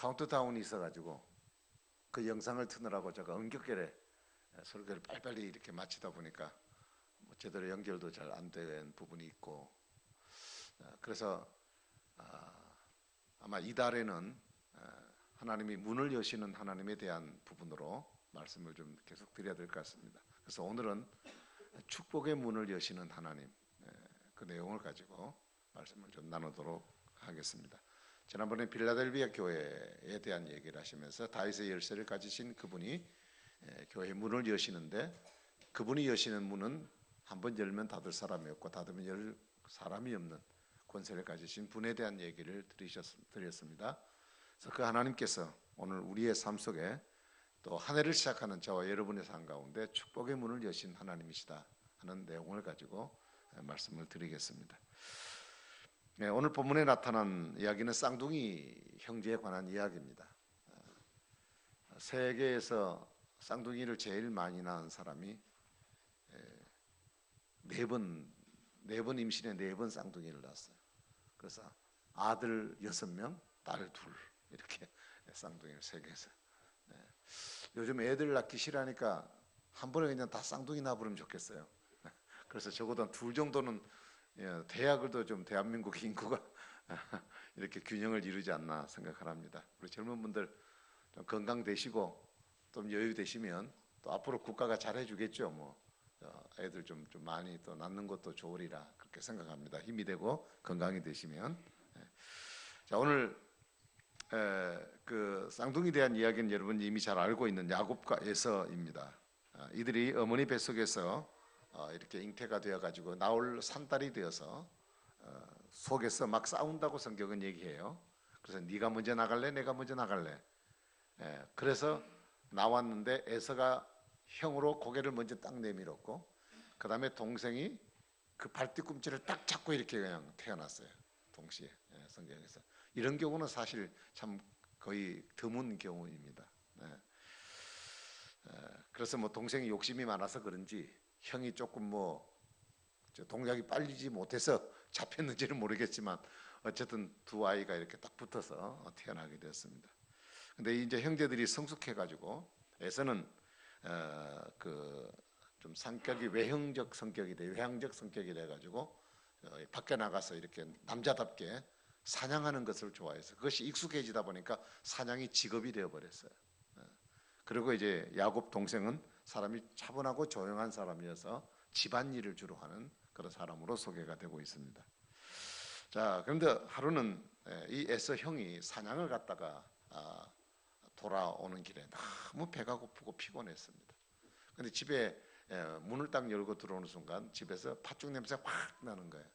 카운트다운이 있어가지고 그 영상을 트느라고 제가 엄격결에 설교를 빨리빨리 이렇게 마치다 보니까 뭐 제대로 연결도 잘 안 된 부분이 있고, 그래서 아마 이달에는 하나님이 문을 여시는 하나님에 대한 부분으로 말씀을 좀 계속 드려야 될 것 같습니다. 그래서 오늘은 축복의 문을 여시는 하나님, 그 내용을 가지고 말씀을 좀 나누도록 하겠습니다. 지난번에 빌라델비아 교회에 대한 얘기를 하시면서 다윗의 열쇠를 가지신 그분이 교회 문을 여시는데, 그분이 여시는 문은 한번 열면 닫을 사람이 없고 닫으면 열 사람이 없는 권세를 가지신 분에 대한 얘기를 드렸습니다. 그래서 그 하나님께서 오늘 우리의 삶 속에 또 한 해를 시작하는 저와 여러분의 삶 가운데 축복의 문을 여신 하나님이시다 하는 내용을 가지고 말씀을 드리겠습니다. 오늘 본문에 나타난 이야기는 쌍둥이 형제에 관한 이야기입니다. 세계에서 쌍둥이를 제일 많이 낳은 사람이 네 번 임신에 4번 쌍둥이를 낳았어요. 그래서 아들 6명, 딸 2 이렇게 쌍둥이를 세계에서. 요즘 애들 낳기 싫어하니까 한 번에 그냥 다 쌍둥이 낳아버리면 좋겠어요. 그래서 적어도 한 2 정도는 대학을도 좀 대한민국 인구가 이렇게 균형을 이루지 않나 생각을 합니다. 우리 젊은 분들 좀 건강 되시고 좀 여유 되시면 또 앞으로 국가가 잘해주겠죠. 뭐 애들 좀 많이 또 낳는 것도 좋으리라 그렇게 생각합니다. 힘이 되고 건강이 되시면. 자, 오늘 그 쌍둥이에 대한 이야기는 여러분이 이미 잘 알고 있는 야곱과 에서입니다. 이들이 어머니 뱃속에서 이렇게 잉태가 되어 가지고 나올 산딸이 되어서 속에서 막 싸운다고 성경은 얘기해요. 그래서 네가 먼저 나갈래, 내가 먼저 나갈래. 그래서 나왔는데 에서가 형으로 고개를 먼저 딱 내밀었고, 그 다음에 동생이 그 발뒤꿈치를 딱 잡고 이렇게 그냥 태어났어요. 동시에. 성경에서 이런 경우는 사실 참 거의 드문 경우입니다. 그래서 뭐 동생이 욕심이 많아서 그런지 형이 조금 뭐 동작이 빨리지 못해서 잡혔는지는 모르겠지만 어쨌든 2 아이가 이렇게 딱 붙어서 태어나게 되었습니다. 근데 이제 형제들이 성숙해가지고 에서는 그 좀 성격이 외형적 성격이 돼, 외향적 성격이 돼가지고 밖에 나가서 이렇게 남자답게 사냥하는 것을 좋아해서 그것이 익숙해지다 보니까 사냥이 직업이 되어버렸어요. 그리고 이제 야곱 동생은 사람이 차분하고 조용한 사람이어서 집안일을 주로 하는 그런 사람으로 소개가 되고 있습니다. 자, 그런데 하루는 이 에서 형이 사냥을 갔다가 돌아오는 길에 너무 배가 고프고 피곤했습니다. 근데 집에 문을 딱 열고 들어오는 순간 집에서 팥죽 냄새가 확 나는 거예요.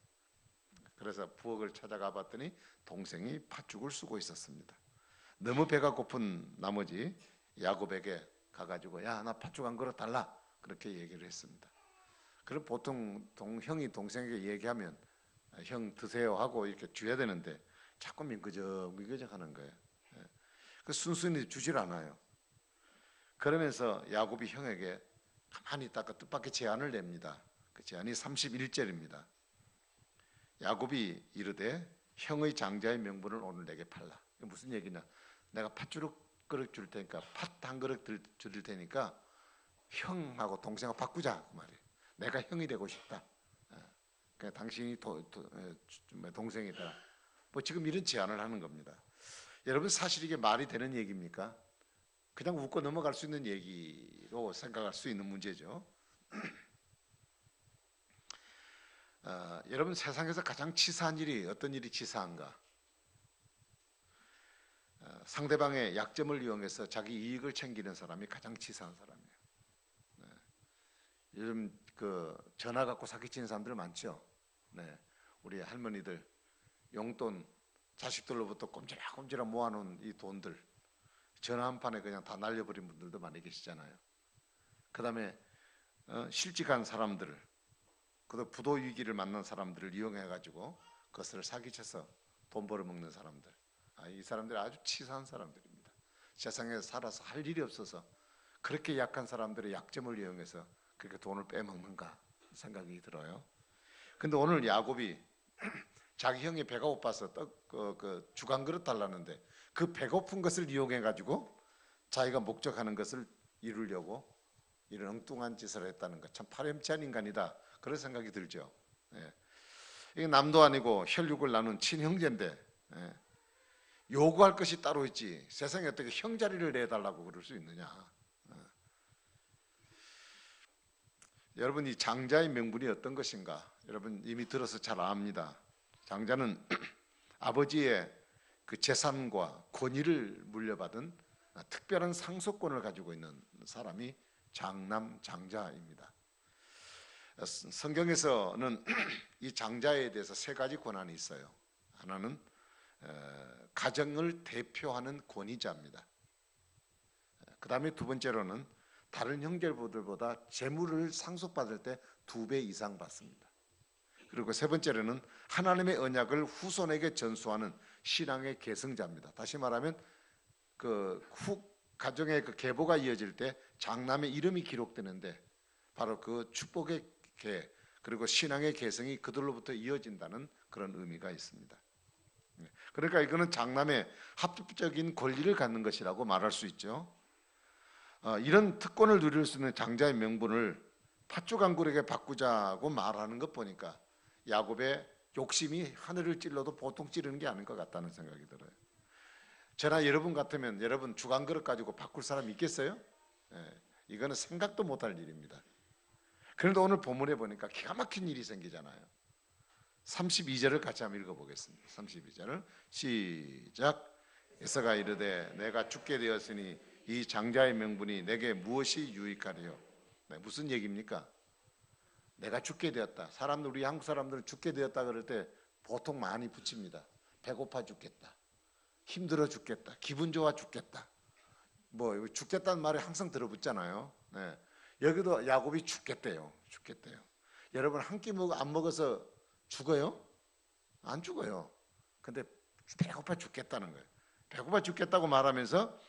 그래서 부엌을 찾아가 봤더니 동생이 팥죽을 쓰고 있었습니다. 너무 배가 고픈 나머지 야곱에게 가가지고 야, 나 팥죽 한 그릇 달라 그렇게 얘기를 했습니다. 그럼 보통 형이 동생에게 얘기하면 형 드세요 하고 이렇게 줘야 되는데 자꾸 미그적 하는 거예요. 그 순순히 주질 않아요. 그러면서 야곱이 형에게 가만히 있다가 뜻밖의 제안을 냅니다. 그 제안이 31절입니다. 야곱이 이르되 형의 장자의 명분을 오늘 내게 팔라. 무슨 얘기냐? 내가 팥죽 그릇 줄 테니까 팥 한 그릇 줄 테니까 형하고 동생하고 바꾸자 그 말이에요. 내가 형이 되고 싶다. 그러니까 당신이 동생이다. 뭐 지금 이런 제안을 하는 겁니다. 여러분 사실 이게 말이 되는 얘기입니까? 그냥 웃고 넘어갈 수 있는 얘기로 생각할 수 있는 문제죠. 여러분 세상에서 가장 치사한 일이 어떤 일이 치사한가? 상대방의 약점을 이용해서 자기 이익을 챙기는 사람이 가장 치사한 사람이에요. 요즘 그 전화 갖고 사기치는 사람들 많죠. 우리 할머니들 용돈 자식들로부터 꼼지락꼼지락 모아놓은 이 돈들 전화 한 판에 그냥 다 날려버린 분들도 많이 계시잖아요. 그 다음에 실직한 사람들, 그 부도 위기를 만난 사람들을 이용해가지고 그것을 사기쳐서 돈 벌어먹는 사람들, 이 사람들이 아주 치사한 사람들입니다. 세상에 살아서 할 일이 없어서 그렇게 약한 사람들의 약점을 이용해서 그렇게 돈을 빼먹는가 생각이 들어요. 근데 오늘 야곱이 자기 형이 배가 고파서 주간 그릇 달라는데 그 배고픈 것을 이용해 가지고 자기가 목적하는 것을 이루려고 이런 엉뚱한 짓을 했다는 것, 참 파렴치한 인간이다, 그런 생각이 들죠. 예. 이게 남도 아니고 혈육을 나눈 친형제인데, 예. 요구할 것이 따로 있지 세상에 어떻게 형자리를 내달라고 그럴 수 있느냐. 여러분, 이 장자의 명분이 어떤 것인가? 여러분 이미 들어서 잘 압니다. 장자는 아버지의 그 재산과 권위를 물려받은 특별한 상속권을 가지고 있는 사람이 장남 장자입니다. 성경에서는 이 장자에 대해서 세 가지 권한이 있어요. 하나는 가정을 대표하는 권위자입니다. 그 다음에 두 번째로는 다른 형제들보다 재물을 상속받을 때 2배 이상 받습니다. 그리고 세 번째로는 하나님의 언약을 후손에게 전수하는 신앙의 계승자입니다. 다시 말하면 가정의 계보가 이어질 때 장남의 이름이 기록되는데 바로 그 축복의 계 그리고 신앙의 계승이 그들로부터 이어진다는 그런 의미가 있습니다. 그러니까 이거는 장남의 합법적인 권리를 갖는 것이라고 말할 수 있죠. 이런 특권을 누릴 수 있는 장자의 명분을 팥죽안굴에게 바꾸자고 말하는 것 보니까 야곱의 욕심이 하늘을 찔러도 보통 찌르는 게 아닌 것 같다는 생각이 들어요. 저나 여러분 같으면 여러분 주간그릇 가지고 바꿀 사람 있겠어요? 이거는 생각도 못할 일입니다. 그런데 오늘 본문에 보니까 기가 막힌 일이 생기잖아요. 32절을 같이 한번 읽어보겠습니다. 32절을 시작. 에서가 이르되 내가 죽게 되었으니 이 장자의 명분이 내게 무엇이 유익하리요? 무슨 얘기입니까? 내가 죽게 되었다. 우리 한국 사람들은 죽게 되었다 그럴 때 보통 많이 붙입니다. 배고파 죽겠다, 힘들어 죽겠다, 기분 좋아 죽겠다. 뭐 죽겠다는 말이 항상 들어붙잖아요. 네. 여기도 야곱이 죽겠대요. 여러분 한 끼 안 먹어서 죽어요? 안 죽어요. 근데 배고파 죽겠다는 거예요. 배고파 죽겠다고 말하면서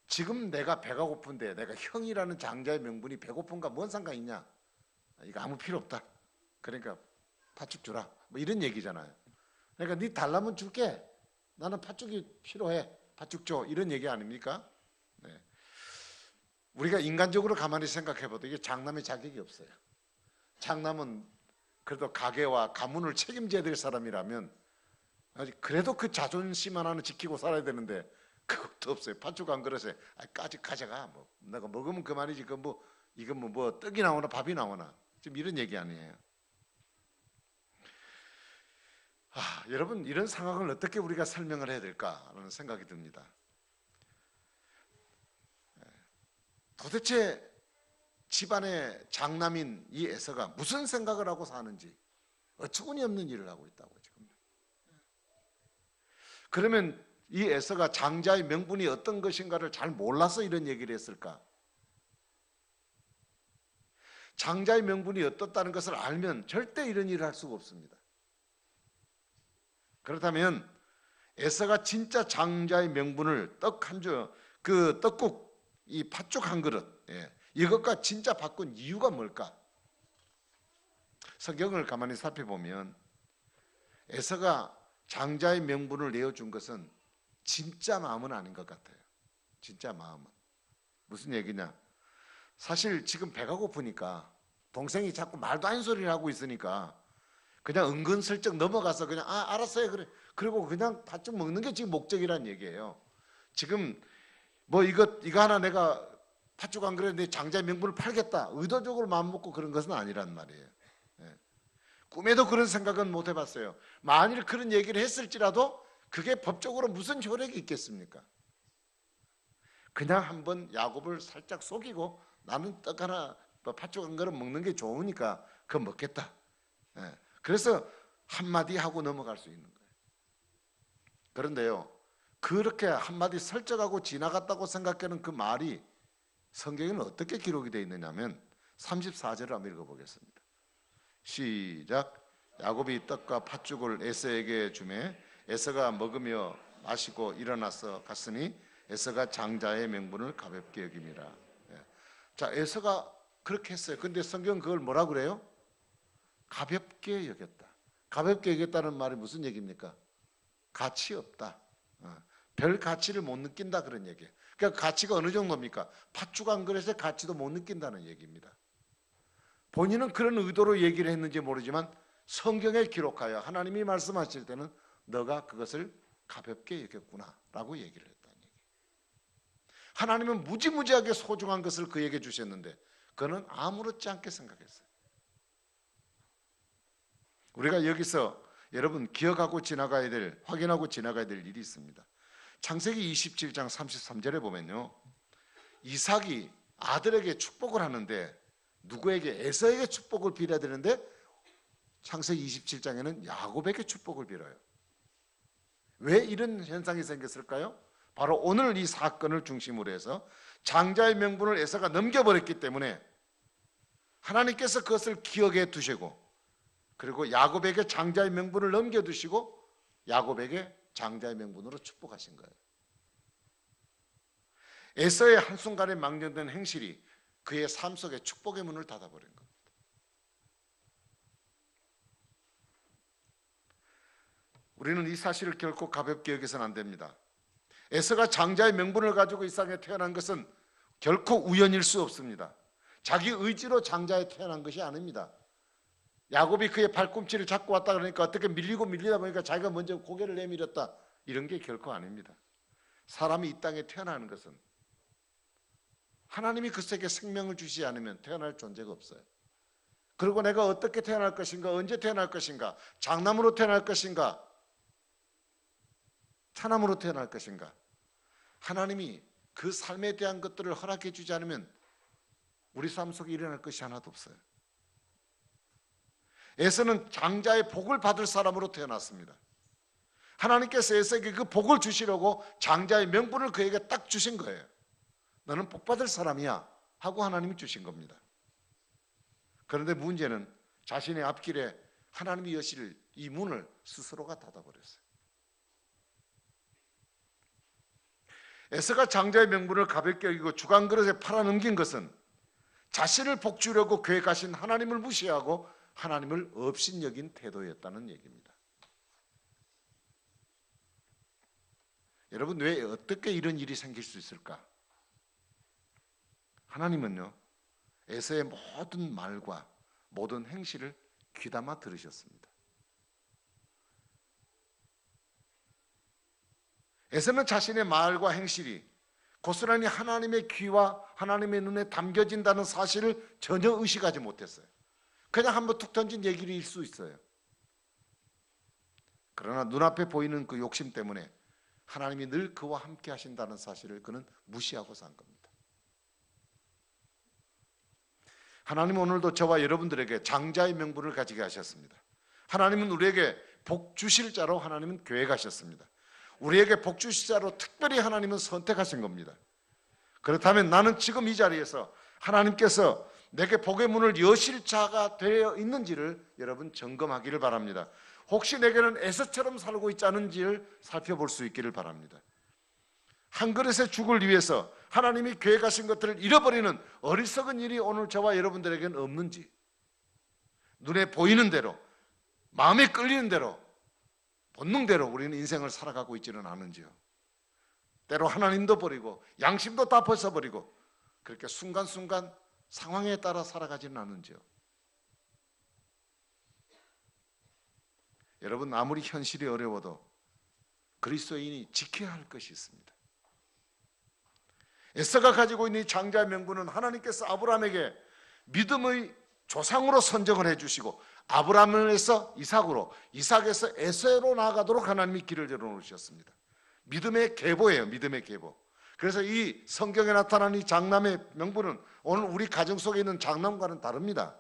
지금 내가 배가 고픈데 내가 형이라는 장자의 명분이 배고픈가 뭔 상관 있냐? 이거 아무 필요 없다. 그러니까 팥죽 주라. 뭐 이런 얘기잖아요. 그러니까 네 달라면 줄게. 나는 팥죽이 필요해. 팥죽 줘. 이런 얘기 아닙니까? 네. 우리가 인간적으로 가만히 생각해봐도 이게 장남의 자격이 없어요. 장남은 그래도 가게와 가문을 책임져야 될 사람이라면 그래도 그 자존심 하나는 지키고 살아야 되는데 그것도 없어요. 팥죽 안 그릇에 까지 가져가. 뭐 내가 먹으면 그만이지. 이건 뭐 떡이 나오나 밥이 나오나 지금 이런 얘기 아니에요. 여러분 이런 상황을 어떻게 우리가 설명을 해야 될까라는 생각이 듭니다. 도대체 집안의 장남인 이 에서가 무슨 생각을 하고 사는지 어처구니 없는 일을 하고 있다고 지금. 그러면 이 에서가 장자의 명분이 어떤 것인가를 잘 몰라서 이런 얘기를 했을까? 장자의 명분이 어떻다는 것을 알면 절대 이런 일을 할 수가 없습니다. 그렇다면 에서가 진짜 장자의 명분을 떡국 이 팥죽 한 그릇 이것과 진짜 바꾼 이유가 뭘까? 성경을 가만히 살펴보면 에서가 장자의 명분을 내어준 것은 진짜 마음은 아닌 것 같아요. 진짜 마음은 무슨 얘기냐? 사실 지금 배가 고프니까 동생이 자꾸 말도 안 소리를 하고 있으니까 그냥 은근슬쩍 넘어가서 그냥 알았어요 그래. 그리고 그냥 팥죽 먹는 게 지금 목적이란 얘기예요. 지금 뭐 이거 하나 내가 팥죽 안 그래 내 장자의 명분을 팔겠다 의도적으로 마음먹고 그런 것은 아니란 말이에요. 꿈에도 그런 생각은 못 해봤어요. 만일 그런 얘기를 했을지라도 그게 법적으로 무슨 효력이 있겠습니까? 그냥 한번 야곱을 살짝 속이고 나는 떡 하나 팥죽 한 그릇 먹는 게 좋으니까 그거 먹겠다. 그래서 한마디 하고 넘어갈 수 있는 거예요. 그런데요 그렇게 한마디 설적하고 지나갔다고 생각하는 그 말이 성경에는 어떻게 기록이 되어 있느냐면 34절을 한번 읽어보겠습니다. 시작. 야곱이 떡과 팥죽을 에서에게 주매 에서가 먹으며 마시고 일어나서 갔으니 에서가 장자의 명분을 가볍게 여김이라. 자, 에서가 그렇게 했어요. 근데 성경은 그걸 뭐라 그래요? 가볍게 여겼다. 가볍게 얘기했다는 말이 무슨 얘기입니까? 가치 없다. 별 가치를 못 느낀다 그런 얘기예요. 그러니까 가치가 어느 정도입니까? 팥죽 한 그릇의 가치도 못 느낀다는 얘기입니다. 본인은 그런 의도로 얘기를 했는지 모르지만 성경에 기록하여 하나님이 말씀하실 때는 너가 그것을 가볍게 여겼구나 라고 얘기를 했다는 얘기예요. 하나님은 무지무지하게 소중한 것을 그에게 주셨는데 그는 아무렇지 않게 생각했어요. 우리가 여기서 여러분 기억하고 지나가야 될, 확인하고 지나가야 될 일이 있습니다. 창세기 27장 33절에 보면요, 이삭이 아들에게 축복을 하는데 누구에게? 에서에게 축복을 빌어야 되는데 창세기 27장에는 야곱에게 축복을 빌어요. 왜 이런 현상이 생겼을까요? 바로 오늘 이 사건을 중심으로 해서 장자의 명분을 에서가 넘겨버렸기 때문에 하나님께서 그것을 기억해 두시고, 그리고 야곱에게 장자의 명분을 넘겨두시고 야곱에게 장자의 명분으로 축복하신 거예요. 에서의 한순간에 망정된 행실이 그의 삶 속에 축복의 문을 닫아버린 겁니다. 우리는 이 사실을 결코 가볍게 여기서는 안 됩니다. 에서가 장자의 명분을 가지고 이 땅에 태어난 것은 결코 우연일 수 없습니다. 자기 의지로 장자에 태어난 것이 아닙니다. 야곱이 그의 발꿈치를 잡고 왔다 그러니까 어떻게 밀리다 보니까 자기가 먼저 고개를 내밀었다, 이런 게 결코 아닙니다. 사람이 이 땅에 태어나는 것은 하나님이 그에게 생명을 주시지 않으면 태어날 존재가 없어요. 그리고 내가 어떻게 태어날 것인가, 언제 태어날 것인가, 장남으로 태어날 것인가, 차남으로 태어날 것인가, 하나님이 그 삶에 대한 것들을 허락해 주지 않으면 우리 삶 속에 일어날 것이 하나도 없어요. 에서는 장자의 복을 받을 사람으로 태어났습니다. 하나님께서 에서에게 그 복을 주시려고 장자의 명분을 그에게 딱 주신 거예요. 너는 복 받을 사람이야 하고 하나님이 주신 겁니다. 그런데 문제는 자신의 앞길에 하나님이 여실 이 문을 스스로가 닫아버렸어요. 에서가 장자의 명분을 가볍게 여기고 주간 그릇에 팔아넘긴 것은 자신을 복주려고 계획하신 하나님을 무시하고 하나님을 업신여긴 태도였다는 얘기입니다. 여러분, 왜 어떻게 이런 일이 생길 수 있을까? 하나님은요, 에서의 모든 말과 모든 행실을 귀담아 들으셨습니다. 에서는 자신의 말과 행실이 고스란히 하나님의 귀와 하나님의 눈에 담겨진다는 사실을 전혀 의식하지 못했어요. 그냥 한번 툭 던진 얘기일 수 있어요. 그러나 눈앞에 보이는 그 욕심 때문에 하나님이 늘 그와 함께 하신다는 사실을 그는 무시하고 산 겁니다. 하나님은 오늘도 저와 여러분들에게 장자의 명분을 가지게 하셨습니다. 하나님은 우리에게 복 주실 자로 하나님은 계획하셨습니다. 우리에게 복 주실 자로 특별히 하나님은 선택하신 겁니다. 그렇다면 나는 지금 이 자리에서 하나님께서 내게 복의 문을 여실 자가 되어 있는지를 여러분 점검하기를 바랍니다. 혹시 내게는 에서처럼 살고 있지 않은지를 살펴볼 수 있기를 바랍니다. 한 그릇의 죽을 위해서 하나님이 계획하신 것들을 잃어버리는 어리석은 일이 오늘 저와 여러분들에게는 없는지, 눈에 보이는 대로, 마음에 끌리는 대로, 본능대로 우리는 인생을 살아가고 있지는 않은지요. 때로 하나님도 버리고 양심도 다 벗어버리고 그렇게 순간순간 상황에 따라 살아가지는 않은지요. 여러분, 아무리 현실이 어려워도 그리스도인이 지켜야 할 것이 있습니다. 에서가 가지고 있는 이 장자의 명분은 하나님께서 아브라함에게 믿음의 조상으로 선정을 해주시고 아브라함에서 이삭으로, 이삭에서 에서로 나아가도록 하나님이 길을 열어놓으셨습니다. 믿음의 계보예요. 믿음의 계보. 그래서 이 성경에 나타난 이 장남의 명분은 오늘 우리 가정 속에 있는 장남과는 다릅니다.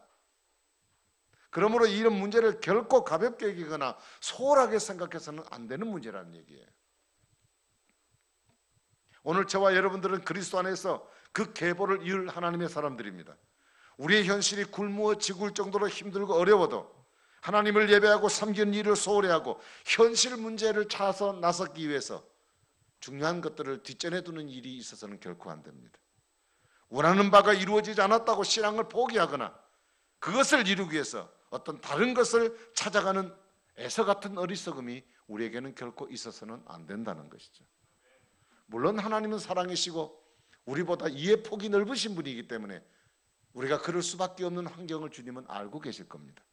그러므로 이런 문제를 결코 가볍게 여기거나 소홀하게 생각해서는 안 되는 문제라는 얘기예요. 오늘 저와 여러분들은 그리스도 안에서 그 계보를 이을 하나님의 사람들입니다. 우리의 현실이 굶어지굴 정도로 힘들고 어려워도 하나님을 예배하고 섬기는 일을 소홀히 하고 현실 문제를 찾아서 나서기 위해서 중요한 것들을 뒷전에 두는 일이 있어서는 결코 안 됩니다. 원하는 바가 이루어지지 않았다고 신앙을 포기하거나 그것을 이루기 위해서 어떤 다른 것을 찾아가는 에서 같은 어리석음이 우리에게는 결코 있어서는 안 된다는 것이죠. 물론 하나님은 사랑이시고 우리보다 이해 폭이 넓으신 분이기 때문에 우리가 그럴 수밖에 없는 환경을 주님은 알고 계실 겁니다.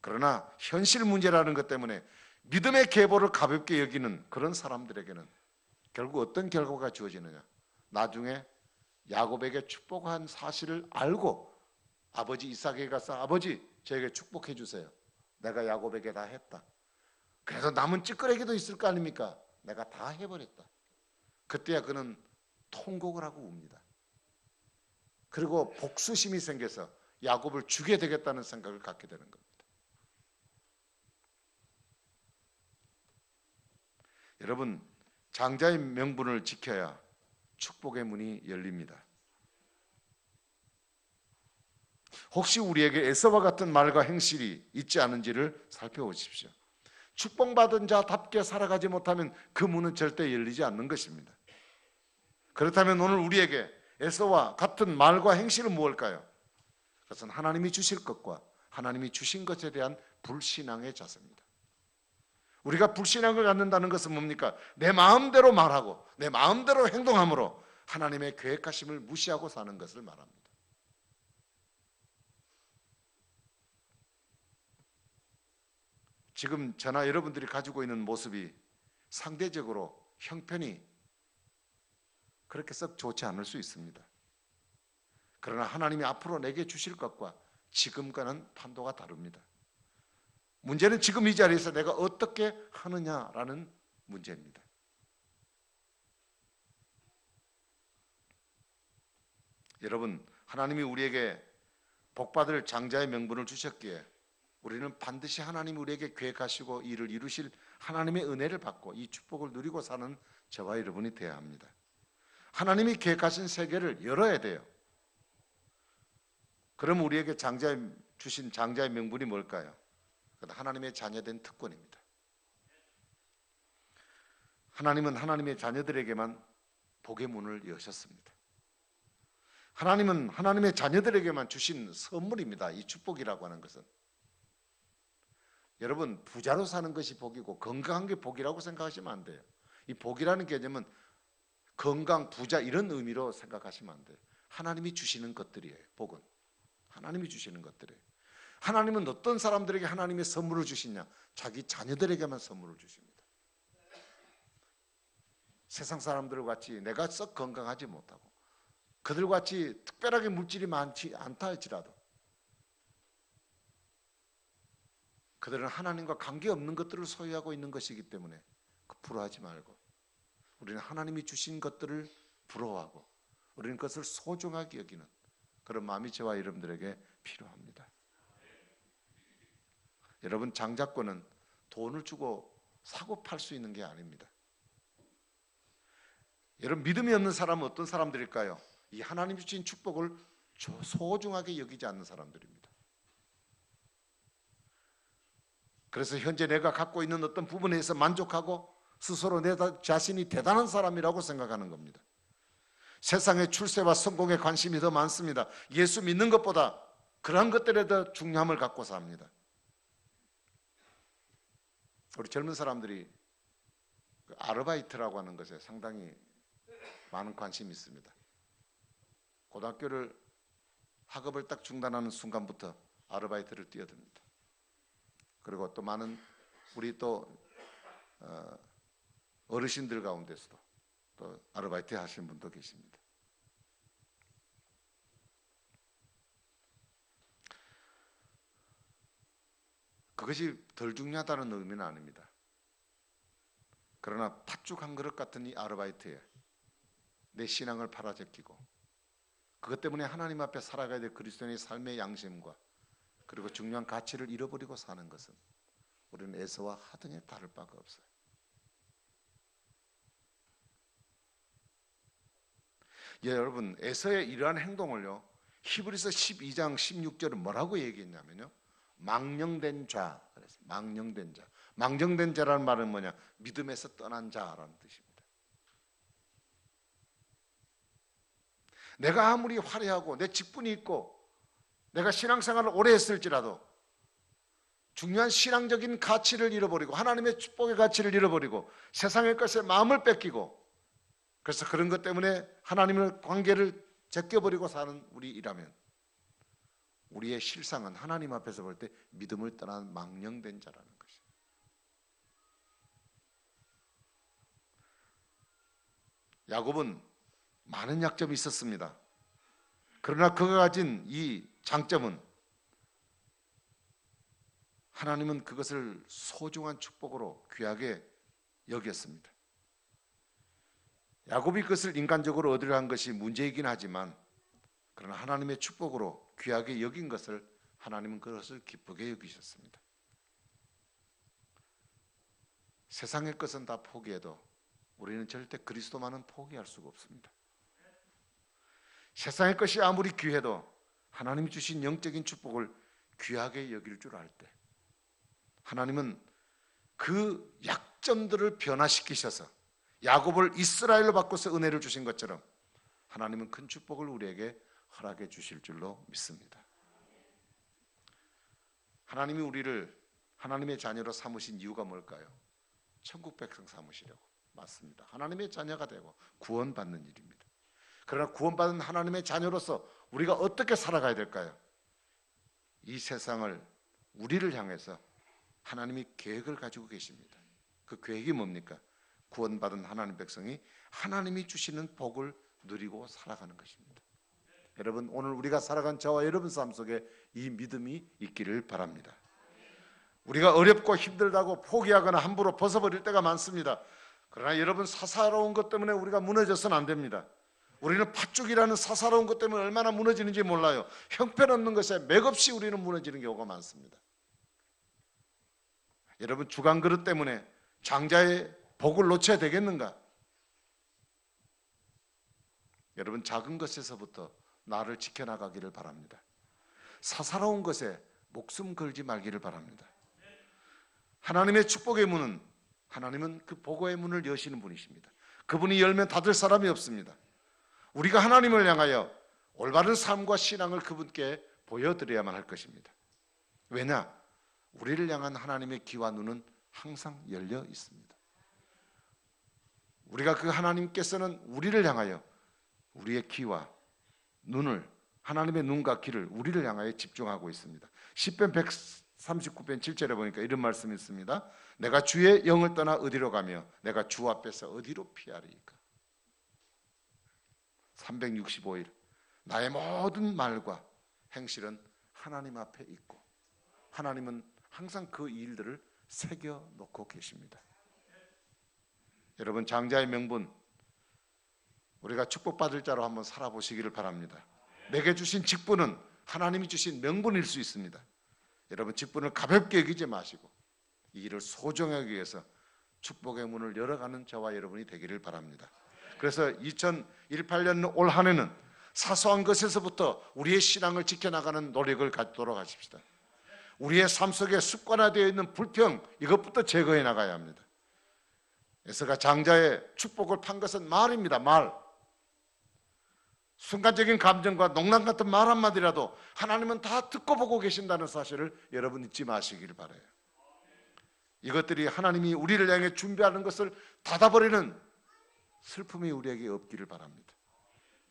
그러나 현실 문제라는 것 때문에 믿음의 계보를 가볍게 여기는 그런 사람들에게는 결국 어떤 결과가 주어지느냐, 나중에 야곱에게 축복한 사실을 알고 아버지 이삭에게 가서 아버지 저에게 축복해 주세요. 내가 야곱에게 다 했다. 그래서 남은 찌끄레기도 있을 거 아닙니까? 내가 다 해버렸다. 그때야 그는 통곡을 하고 웁니다. 그리고 복수심이 생겨서 야곱을 죽게 되겠다는 생각을 갖게 되는 겁니다. 여러분, 장자의 명분을 지켜야 축복의 문이 열립니다. 혹시 우리에게 에서와 같은 말과 행실이 있지 않은지를 살펴보십시오. 축복받은 자답게 살아가지 못하면 그 문은 절대 열리지 않는 것입니다. 그렇다면 오늘 우리에게 에서와 같은 말과 행실은 무엇일까요? 그것은 하나님이 주실 것과 하나님이 주신 것에 대한 불신앙의 자세입니다. 우리가 불신앙을 갖는다는 것은 뭡니까? 내 마음대로 말하고 내 마음대로 행동함으로 하나님의 계획하심을 무시하고 사는 것을 말합니다. 지금 저나 여러분들이 가지고 있는 모습이 상대적으로 형편이 그렇게 썩 좋지 않을 수 있습니다. 그러나 하나님이 앞으로 내게 주실 것과 지금과는 판도가 다릅니다. 문제는 지금 이 자리에서 내가 어떻게 하느냐라는 문제입니다. 여러분, 하나님이 우리에게 복받을 장자의 명분을 주셨기에 우리는 반드시 하나님이 우리에게 계획하시고 이를 이루실 하나님의 은혜를 받고 이 축복을 누리고 사는 저와 여러분이 되어야 합니다. 하나님이 계획하신 세계를 열어야 돼요. 그럼 우리에게 주신 장자의 명분이 뭘까요? 하나님의 자녀된 특권입니다. 하나님은 하나님의 자녀들에게만 복의 문을 여셨습니다. 하나님은 하나님의 자녀들에게만 주신 선물입니다. 이 축복이라고 하는 것은. 여러분, 부자로 사는 것이 복이고 건강한 게 복이라고 생각하시면 안 돼요. 이 복이라는 개념은 건강, 부자 이런 의미로 생각하시면 안 돼요. 하나님이 주시는 것들이에요. 복은 하나님이 주시는 것들이에요. 하나님은 어떤 사람들에게 하나님의 선물을 주시냐? 자기 자녀들에게만 선물을 주십니다. 세상 사람들 같이 내가 썩 건강하지 못하고 그들같이 특별하게 물질이 많지 않다 할지라도 그들은 하나님과 관계없는 것들을 소유하고 있는 것이기 때문에 부러워하지 말고 우리는 하나님이 주신 것들을 부러워하고 우리는 그것을 소중하게 여기는 그런 마음이 저와 여러분들에게 필요합니다. 여러분, 장자권은 돈을 주고 사고 팔 수 있는 게 아닙니다. 여러분, 믿음이 없는 사람은 어떤 사람들일까요? 이 하나님이 주신 축복을 소중하게 여기지 않는 사람들입니다. 그래서 현재 내가 갖고 있는 어떤 부분에서 만족하고 스스로 내 자신이 대단한 사람이라고 생각하는 겁니다. 세상의 출세와 성공에 관심이 더 많습니다. 예수 믿는 것보다 그러한 것들에 더 중요함을 갖고 삽니다. 우리 젊은 사람들이 아르바이트라고 하는 것에 상당히 많은 관심이 있습니다. 고등학교를 학업을 딱 중단하는 순간부터 아르바이트를 뛰어듭니다. 그리고 또 많은 우리 또 어르신들 가운데서도 또 아르바이트 하시는 분도 계십니다. 그것이 덜 중요하다는 의미는 아닙니다. 그러나 팥죽 한 그릇 같은 이 아르바이트에 내 신앙을 팔아제끼고 그것 때문에 하나님 앞에 살아가야 될 그리스도인의 삶의 양심과 그리고 중요한 가치를 잃어버리고 사는 것은 우리는 에서와 하등에 다를 바가 없어요. 예, 여러분, 에서의 이러한 행동을요 히브리서 12장 16절은 뭐라고 얘기했냐면요, 망령된 자. 망령된 자. 망령된 자라는 말은 뭐냐? 믿음에서 떠난 자라는 뜻입니다. 내가 아무리 화려하고 내 직분이 있고 내가 신앙생활을 오래 했을지라도 중요한 신앙적인 가치를 잃어버리고 하나님의 축복의 가치를 잃어버리고 세상의 것에 마음을 뺏기고, 그래서 그런 것 때문에 하나님의 관계를 제껴버리고 사는 우리이라면 우리의 실상은 하나님 앞에서 볼 때 믿음을 떠난 망령된 자라는 것이에요. 야곱은 많은 약점이 있었습니다. 그러나 그가 가진 이 장점은 하나님은 그것을 소중한 축복으로 귀하게 여겼습니다. 야곱이 그것을 인간적으로 얻으려 한 것이 문제이긴 하지만, 그러나 하나님의 축복으로 귀하게 여긴 것을 하나님은 그것을 기쁘게 여기셨습니다. 세상의 것은 다 포기해도 우리는 절대 그리스도만은 포기할 수가 없습니다. 세상의 것이 아무리 귀해도 하나님이 주신 영적인 축복을 귀하게 여길 줄 알 때 하나님은 그 약점들을 변화시키셔서 야곱을 이스라엘로 바꿔서 은혜를 주신 것처럼 하나님은 큰 축복을 우리에게 허락해 주실 줄로 믿습니다. 하나님이 우리를 하나님의 자녀로 삼으신 이유가 뭘까요? 천국 백성 삼으시려고. 맞습니다. 하나님의 자녀가 되고 구원받는 일입니다. 그러나 구원받은 하나님의 자녀로서 우리가 어떻게 살아가야 될까요? 이 세상을, 우리를 향해서 하나님이 계획을 가지고 계십니다. 그 계획이 뭡니까? 구원받은 하나님 백성이 하나님이 주시는 복을 누리고 살아가는 것입니다. 여러분, 오늘 우리가 살아간 저와 여러분 삶 속에 이 믿음이 있기를 바랍니다. 우리가 어렵고 힘들다고 포기하거나 함부로 벗어버릴 때가 많습니다. 그러나 여러분, 사사로운 것 때문에 우리가 무너져서는 안 됩니다. 우리는 팥죽이라는 사사로운 것 때문에 얼마나 무너지는지 몰라요. 형편없는 것에 맥없이 우리는 무너지는 경우가 많습니다. 여러분, 주간 그릇 때문에 장자의 복을 놓쳐야 되겠는가? 여러분, 작은 것에서부터 나를 지켜나가기를 바랍니다. 사사로운 것에 목숨 걸지 말기를 바랍니다. 하나님의 축복의 문은, 하나님은 그 복의 문을 여시는 분이십니다. 그분이 열면 닫을 사람이 없습니다. 우리가 하나님을 향하여 올바른 삶과 신앙을 그분께 보여드려야만 할 것입니다. 왜냐? 우리를 향한 하나님의 귀와 눈은 항상 열려 있습니다. 우리가 그 하나님께서는 우리를 향하여 우리의 귀와 눈을, 하나님의 눈과 귀를 우리를 향하여 집중하고 있습니다. 시편 139편 7절에 보니까 이런 말씀이 있습니다. 내가 주의 영을 떠나 어디로 가며 내가 주 앞에서 어디로 피하리이까? 365일 나의 모든 말과 행실은 하나님 앞에 있고 하나님은 항상 그 일들을 새겨놓고 계십니다. 여러분, 장자의 명분, 우리가 축복받을 자로 한번 살아보시기를 바랍니다. 내게 주신 직분은 하나님이 주신 명분일 수 있습니다. 여러분, 직분을 가볍게 여기지 마시고 이 일을 소중하기 위해서 축복의 문을 열어가는 저와 여러분이 되기를 바랍니다. 그래서 2018년 올 한 해는 사소한 것에서부터 우리의 신앙을 지켜나가는 노력을 갖도록 하십시다. 우리의 삶 속에 습관화되어 있는 불평, 이것부터 제거해 나가야 합니다. 에서가 장자의 축복을 판 것은 말입니다. 말. 순간적인 감정과 농담 같은 말 한마디라도 하나님은 다 듣고 보고 계신다는 사실을 여러분 잊지 마시길 바라요. 이것들이 하나님이 우리를 향해 준비하는 것을 닫아버리는 슬픔이 우리에게 없기를 바랍니다.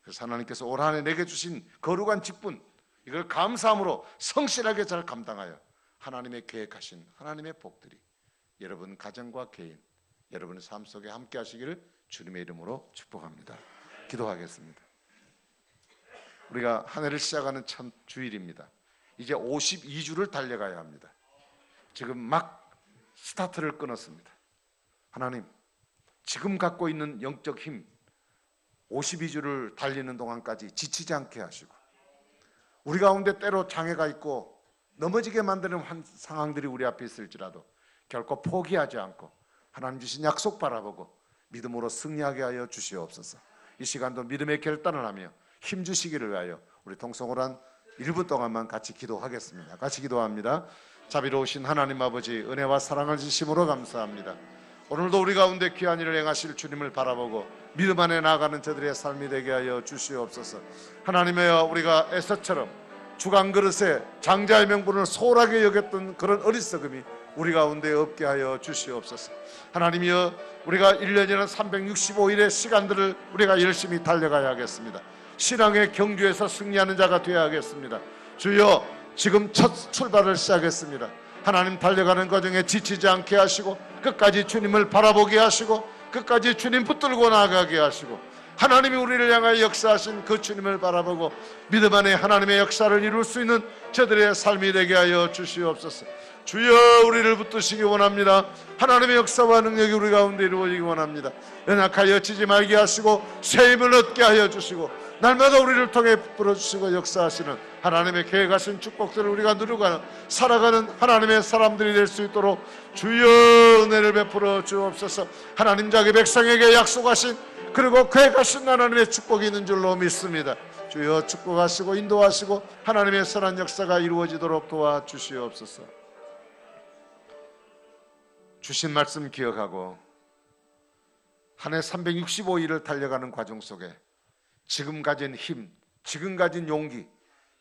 그래서 하나님께서 올 한 해 내게 주신 거룩한 직분, 이걸 감사함으로 성실하게 잘 감당하여 하나님의 계획하신 하나님의 복들이 여러분 가정과 개인, 여러분의 삶 속에 함께 하시기를 주님의 이름으로 축복합니다. 기도하겠습니다. 우리가 한 해를 시작하는 첫 주일입니다. 이제 52주를 달려가야 합니다. 지금 막 스타트를 끊었습니다. 하나님, 지금 갖고 있는 영적 힘 52주를 달리는 동안까지 지치지 않게 하시고, 우리 가운데 때로 장애가 있고 넘어지게 만드는 상황들이 우리 앞에 있을지라도 결코 포기하지 않고 하나님 주신 약속 바라보고 믿음으로 승리하게 하여 주시옵소서. 이 시간도 믿음의 결단을 하며 힘 주시기를 위하여 우리 동성으로 한 1분 동안만 같이 기도하겠습니다. 같이 기도합니다. 자비로우신 하나님 아버지, 은혜와 사랑을 주심으로 감사합니다. 오늘도 우리 가운데 귀한 일을 행하실 주님을 바라보고 믿음 안에 나아가는 저들의 삶이 되게 하여 주시옵소서. 하나님이여, 우리가 에서처럼 주간 그릇에 장자의 명분을 소홀하게 여겼던 그런 어리석음이 우리 가운데 없게 하여 주시옵소서. 하나님이여, 우리가 1년이나 365일의 시간들을 우리가 열심히 달려가야 하겠습니다. 신앙의 경주에서 승리하는 자가 되어야 하겠습니다. 주여, 지금 첫 출발을 시작했습니다. 하나님, 달려가는 과정에 지치지 않게 하시고 끝까지 주님을 바라보게 하시고 끝까지 주님 붙들고 나아가게 하시고, 하나님이 우리를 향하여 역사하신 그 주님을 바라보고 믿음 안에 하나님의 역사를 이룰 수 있는 저들의 삶이 되게 하여 주시옵소서. 주여, 우리를 붙드시기 원합니다. 하나님의 역사와 능력이 우리 가운데 이루어지기 원합니다. 연약하여 지지 말게 하시고 새 힘을 얻게 하여 주시고 날마다 우리를 통해 부풀어주시고 역사하시는 하나님의 계획하신 축복들을 우리가 누리고 살아가는 하나님의 사람들이 될 수 있도록 주여 은혜를 베풀어 주옵소서. 하나님, 자기 백성에게 약속하신 그리고 계획하신 하나님의 축복이 있는 줄로 믿습니다. 주여, 축복하시고 인도하시고 하나님의 선한 역사가 이루어지도록 도와주시옵소서. 주신 말씀 기억하고 한 해 365일을 달려가는 과정 속에 지금 가진 힘, 지금 가진 용기,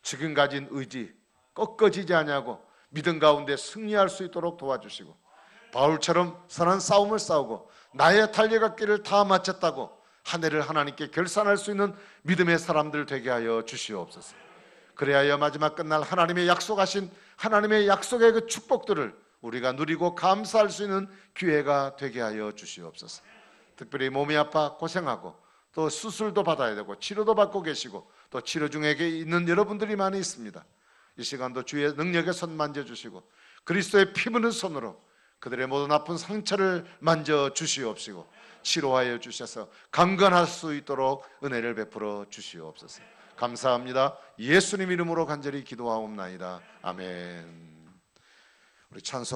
지금 가진 의지 꺾어지지 아니하고 믿음 가운데 승리할 수 있도록 도와주시고, 바울처럼 선한 싸움을 싸우고 나의 달려갈 길을 다 마쳤다고 한 해를 하나님께 결산할 수 있는 믿음의 사람들 되게 하여 주시옵소서. 그래야 마지막 끝날 하나님의 약속하신 하나님의 약속의 그 축복들을 우리가 누리고 감사할 수 있는 기회가 되게 하여 주시옵소서. 특별히 몸이 아파 고생하고 또 수술도 받아야 되고 치료도 받고 계시고 또 치료 중에 있는 여러분들이 많이 있습니다. 이 시간도 주의 능력의 손 만져주시고 그리스도의 피 묻은 손으로 그들의 모든 아픈 상처를 만져 주시옵시고 치료하여 주셔서 강건할 수 있도록 은혜를 베풀어 주시옵소서. 감사합니다. 예수님 이름으로 간절히 기도하옵나이다. 아멘. 우리 찬송